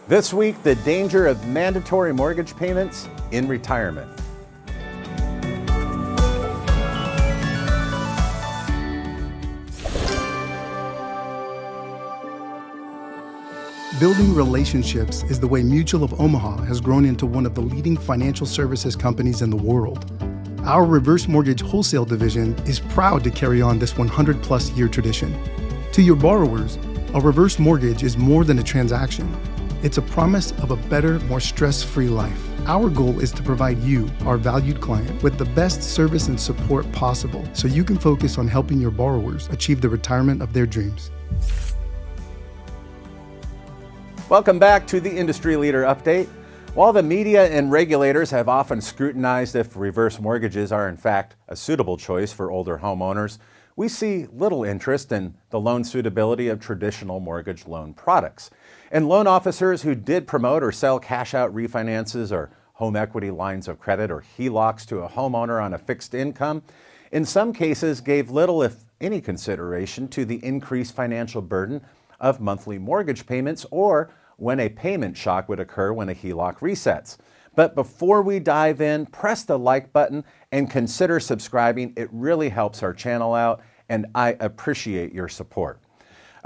This week, the danger of mandatory mortgage payments in retirement. Building relationships is the way Mutual of Omaha has grown into one of the leading financial services companies in the world. Our reverse mortgage wholesale division is proud to carry on this 100-plus year tradition. To your borrowers, a reverse mortgage is more than a transaction. It's a promise of a better, more stress-free life. Our goal is to provide you, our valued client, with the best service and support possible so you can focus on helping your borrowers achieve the retirement of their dreams. Welcome back to the Industry Leader Update. While the media and regulators have often scrutinized if reverse mortgages are in fact a suitable choice for older homeowners, we see little interest in the loan suitability of traditional mortgage loan products. And loan officers who did promote or sell cash-out refinances or home equity lines of credit or HELOCs to a homeowner on a fixed income, in some cases gave little, if any, consideration to the increased financial burden of monthly mortgage payments or when a payment shock would occur when a HELOC resets. But before we dive in, press the like button and consider subscribing. It really helps our channel out, and I appreciate your support.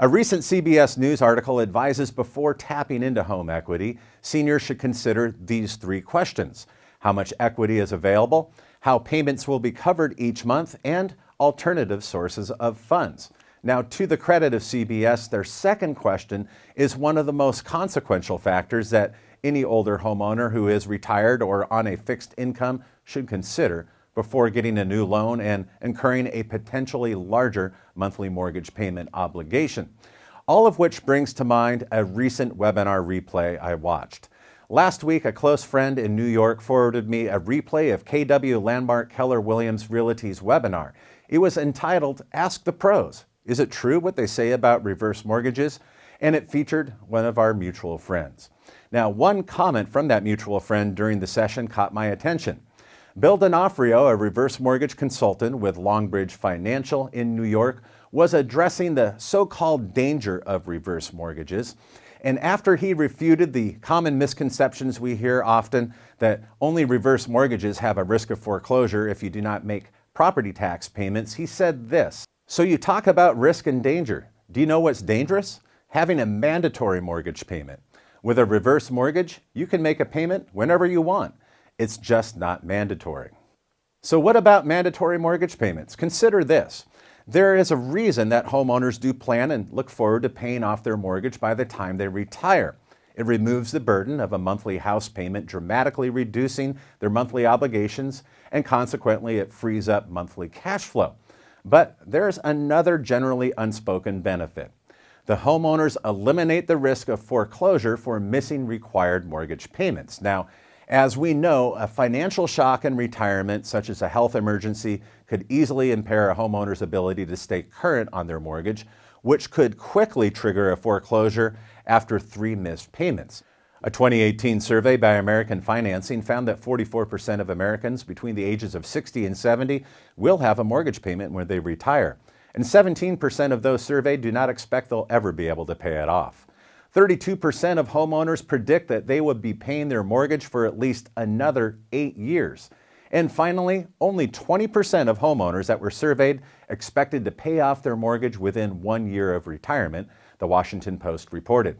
A recent CBS News article advises before tapping into home equity, seniors should consider these three questions: how much equity is available, how payments will be covered each month, and alternative sources of funds. Now, to the credit of CBS, their second question is one of the most consequential factors that any older homeowner who is retired or on a fixed income should consider before getting a new loan and incurring a potentially larger monthly mortgage payment obligation. All of which brings to mind a recent webinar replay I watched. Last week, a close friend in New York forwarded me a replay of KW Landmark Keller Williams Realty's webinar. It was entitled Ask the Pros. Is it true what they say about reverse mortgages? And it featured one of our mutual friends. Now, one comment from that mutual friend during the session caught my attention. Bill D'Onofrio, a reverse mortgage consultant with Longbridge Financial in New York, was addressing the so-called danger of reverse mortgages. And after he refuted the common misconceptions we hear often that only reverse mortgages have a risk of foreclosure if you do not make property tax payments, he said this: "So you talk about risk and danger. Do you know what's dangerous? Having a mandatory mortgage payment. With a reverse mortgage, you can make a payment whenever you want. It's just not mandatory." So what about mandatory mortgage payments? Consider this. There is a reason that homeowners do plan and look forward to paying off their mortgage by the time they retire. It removes the burden of a monthly house payment, dramatically reducing their monthly obligations, and consequently it frees up monthly cash flow. But there's another generally unspoken benefit. The homeowners eliminate the risk of foreclosure for missing required mortgage payments. Now, as we know, a financial shock in retirement, such as a health emergency, could easily impair a homeowner's ability to stay current on their mortgage, which could quickly trigger a foreclosure after 3 missed payments. A 2018 survey by American Financing found that 44% of Americans between the ages of 60 and 70 will have a mortgage payment when they retire. And 17% of those surveyed do not expect they'll ever be able to pay it off. 32% of homeowners predict that they would be paying their mortgage for at least another 8 years. And finally, only 20% of homeowners that were surveyed expected to pay off their mortgage within 1 year of retirement, the Washington Post reported.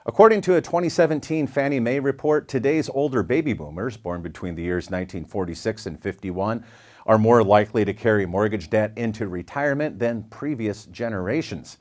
According to a 2017 Fannie Mae report, today's older baby boomers, born between the years 1946 and 51, are more likely to carry mortgage debt into retirement than previous generations.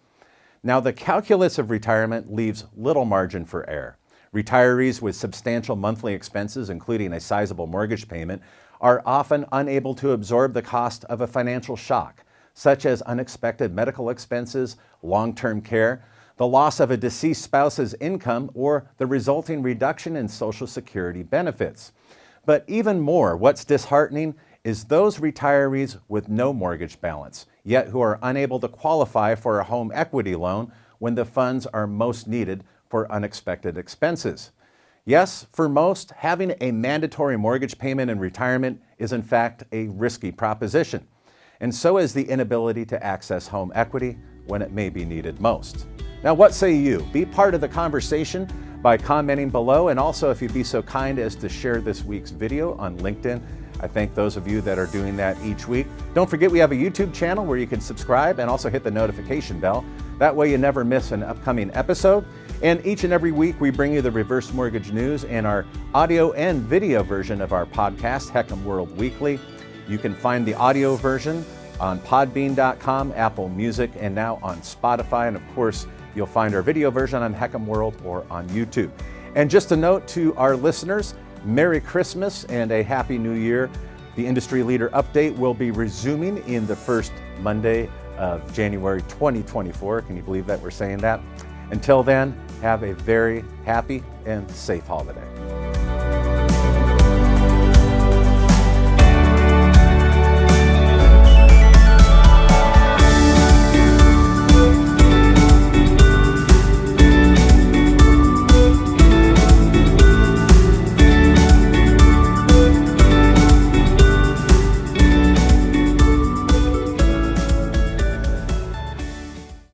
Now, the calculus of retirement leaves little margin for error. Retirees with substantial monthly expenses, including a sizable mortgage payment, are often unable to absorb the cost of a financial shock, such as unexpected medical expenses, long-term care, the loss of a deceased spouse's income, or the resulting reduction in Social Security benefits. But even more, what's disheartening is those retirees with no mortgage balance, yet who are unable to qualify for a home equity loan when the funds are most needed for unexpected expenses. Yes, for most, having a mandatory mortgage payment in retirement is in fact a risky proposition, and so is the inability to access home equity when it may be needed most. Now, what say you? Be part of the conversation by commenting below, and also if you'd be so kind as to share this week's video on LinkedIn. I thank those of you that are doing that each week. Don't forget we have a YouTube channel where you can subscribe and also hit the notification bell. That way you never miss an upcoming episode. And each and every week we bring you the reverse mortgage news and our audio and video version of our podcast, Heckham World Weekly. You can find the audio version on podbean.com, Apple Music, and now on Spotify. And of course, you'll find our video version on Heckham World or on YouTube. And just a note to our listeners, Merry Christmas and a Happy New Year. The Industry Leader Update will be resuming in the first Monday of January 2024. Can you believe that we're saying that? Until then, have a very happy and safe holiday.